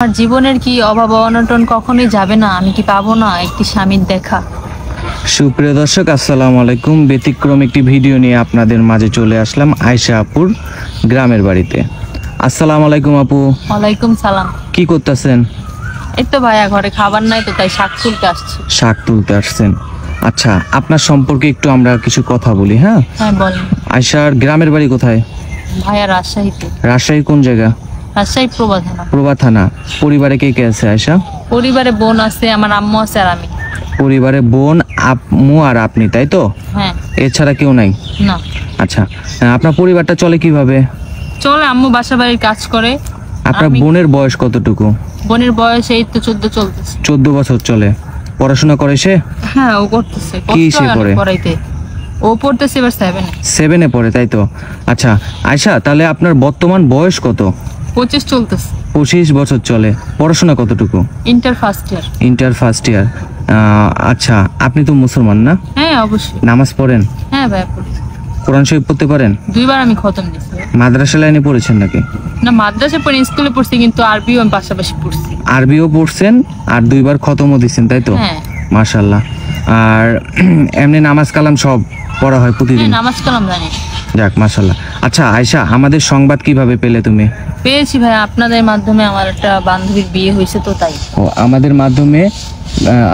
আমার জীবনের কি অভাব অনটন কখনোই যাবে না? আমি কি পাবো না একটি স্বামীর দেখা? সুপ্রিয় দর্শক, আসসালামু আলাইকুম। ব্যতিক্রম একটি ভিডিও নিয়ে আপনাদের মাঝে চলে আসলাম আয়েশা আপুর গ্রামের বাড়িতে। আসসালামু আলাইকুম আপু। ওয়ালাইকুম সালাম। কি করতেছেন? এই তো ভাইয়া, ঘরে খাবার নাই তো তাই শাক তুলতে আসছি। শাক তুলতে আসছেন? আচ্ছা, আপনার সম্পর্কে একটু আমরা কিছু কথা বলি। হ্যাঁ, হ্যাঁ বলেন। আয়েশার গ্রামের বাড়ি কোথায়? ভাইয়া রাজশাহীতে। রাজশাহী কোন জায়গা? রাজশাহী প্রভা থানা। প্রভা থানা। পরিবারে কে কে আছে আয়েশা? পরিবারে বোন আছে, আমার আম্মু আছে আর আমি। পরিবারে বোন, আম্মু আর আপনি, তাই তো? হ্যাঁ। এছাড়া কেউ নাই? না। আচ্ছা, আপনার পরিবারটা চলে কিভাবে? চলে, আম্মু বাসা বাড়ির কাজ করে। আপনার বোনের বয়স কতটুকু? বোনের বয়স এই তো 14 চলতেছে। 14 বছর চলে। পড়াশোনা করে সে? হ্যাঁ, ও করতেছে। কি কষ্ট সে হয় করে? অনেক পড়াইতে। ও পড়তেছে এবার 7-এ। 7-এ পড়ে, তাই তো? আচ্ছা আয়েশা, তাহলে আপনার বর্তমান বয়স কত? 25 চলতেছে। 25 বছর চলে। পড়াশোনা কতটুকু? Inter first year. Inter first year. আচ্ছা, আপনি তো মুসলমান না? হ্যাঁ অবশ্যই। নামাজ পড়েন? হ্যাঁ ভাইয়া পড়ি। কোরআন শরীফ পড়তে পারেন? 2বার আমি খতম দিছি। মাদ্রাসা লাইনে পড়েছেন নাকি? না, মাদ্রাসা পড়ি, স্কুলে পড়ছি, কিন্তু আরবিও আমি পাশাপাশি পড়ছি। আরবিও পড়ছেন আর 2বার খতমও দিচ্ছেন, তাই তো? হ্যাঁ। মাশাআল্লাহ। আর এমনি নামাজ কালাম সব পড়া হয় প্রতিদিন? হ্যাঁ, নামাজ কালাম জানি। যাক, মাশাআল্লাহ। আচ্ছা আয়েশা, আমাদের সংবাদ কিভাবে পেলে তুমি? পেয়েছি ভাই, আপনাদের মাধ্যমে আমার একটা বান্ধবীর বিয়ে হয়েছে তো তাই। ও, আমাদের মাধ্যমে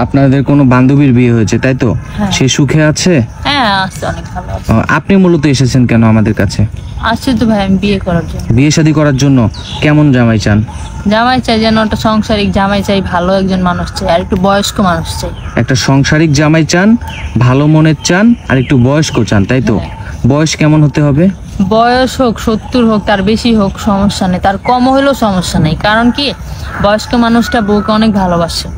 আপনাদের কোনো বান্ধবীর বিয়ে হয়েছে, তাই তো? হ্যাঁ। সে সুখে আছে? হ্যাঁ আছে, অনেক ভালো আছে। আপনি মূলত এসেছেন কেন আমাদের কাছে? আসছে তো ভাই আমি বিয়ে করার জন্য। বিয়ে শাদী করার জন্য? কেমন জামাই চান? জামাই চাই যেন একটা সংসারিক জামাই চাই, ভালো একজন মানুষ চাই, আর একটু বয়স্ক মানুষ চাই। একটা সংসারিক জামাই চান, ভালো মনের চান, আর একটু বয়স্ক চান, তাই তো? হ্যাঁ। বয়স কেমন হতে হবে? বয়স হোক 70 হোক, তার বেশি হোক সমস্যা নেই, তার কম হলেও সমস্যা নেই। কারণ কি, বয়স্ক মানুষটা বউকে অনেক ভালোবাসে।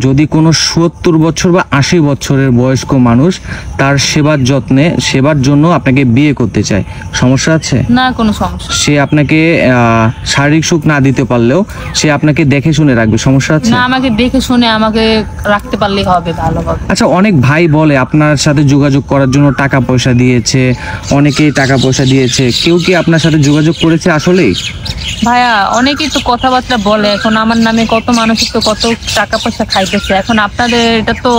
যদি কোনো 70 বছর বা 80 বছরের বয়স্ক মানুষ তার সেবার জন্য আপনাকে বিয়ে করতে চায়, সমস্যা আছে? না, কোনো সমস্যা। সে আপনাকে শারীরিক সুখ না দিতে পারলেও সে আপনাকে দেখে শুনে রাখবে, সমস্যা আছে? না, আমাকে দেখে শুনে আমাকে রাখতে পারলেই হবে, ভালোভাবে। আচ্ছা, অনেক ভাই বলে আপনার সাথে যোগাযোগ করার জন্য টাকা পয়সা দিয়েছে, অনেকেই টাকা পয়সা দিয়েছে, কেউ কি আপনার সাথে যোগাযোগ করেছে আসলেই? ভাইয়া অনেকেই তো কথাবার্তা বলে, এখন আমার নামে কত মানুষের তো কত টাকা পয়সা খাইতেছে। এখন আপনাদের এটা তো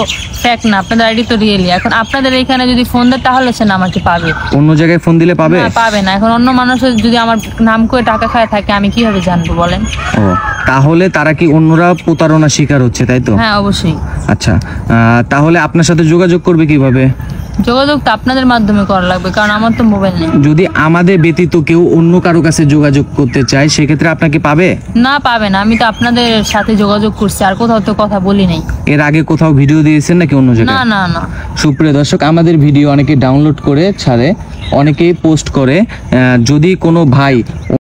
ফ্যাক্ট না, আপনাদের আইডি তো রিয়েলি। এখন আপনাদের এখানে যদি ফোন দেয় তাহলে সে আমাকে পাবে। অন্য জায়গায় ফোন দিলে পাবে? না, পাবে না। এখন অন্য মানুষের যদি আমার নাম করে টাকা খায় থাকে, আমি কিভাবে জানবো বলেন? ও, তাহলে তারা কি অন্যরা প্রতারণা শিকার হচ্ছে, তাই তো? হ্যাঁ অবশ্যই। আচ্ছা, তাহলে আপনার সাথে যোগাযোগ করবে কিভাবে? যোগাযোগ তো আপনাদের মাধ্যমে করা লাগবে, কারণ আমার তো মোবাইল নেই। যদি আমাদের ব্যতীত কেউ অন্য কারো কাছে যোগাযোগ করতে চায়, সেক্ষেত্রে আপনাকে পাবে? না, পাবে না। আমি তো আপনাদের সাথে যোগাযোগ করছি, আর কোথাও তো কথা বলি নাই। এর আগে কোথাও ভিডিও দিয়েছেন নাকি অন্য না জায়গায়? না না। সুপ্রিয় দর্শক, আমাদের ভিডিও অনেকে ডাউনলোড করে ছাড়ে, অনেকেই পোস্ট করে। যদি কোনো ভাই